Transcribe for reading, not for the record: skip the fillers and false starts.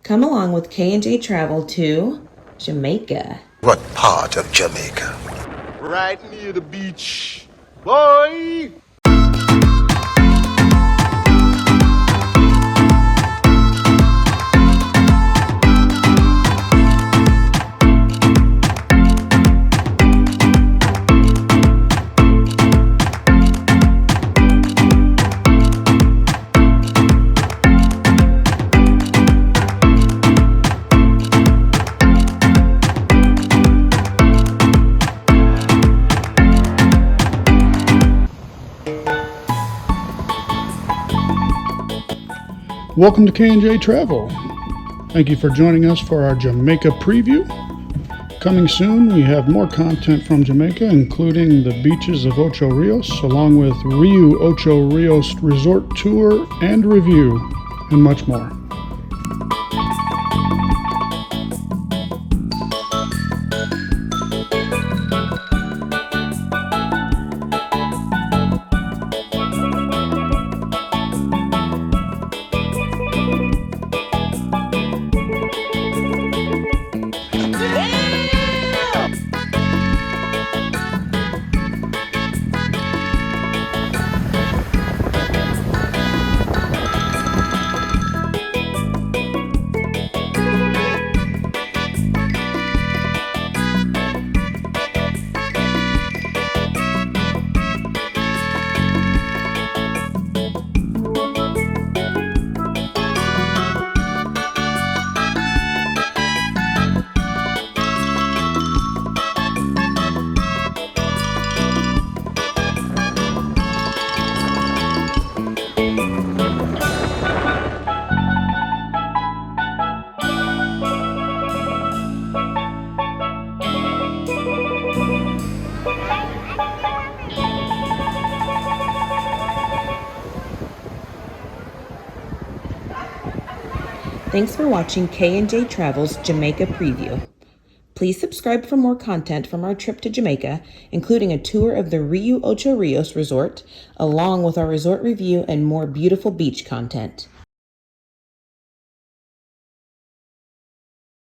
Come along with K&J Travel to Jamaica. What part of Jamaica? Right near the beach. Boy! Welcome to K&J Travel. Thank you for joining us for our Jamaica preview. Coming soon, we have more content from Jamaica, including the beaches of Ocho Rios, along with Rio Ocho Rios Resort Tour and Review, and much more. Thanks for watching K&J Travel's Jamaica preview. Please subscribe for more content from our trip to Jamaica, including a tour of the Rio Ocho Rios Resort, along with our resort review and more beautiful beach content.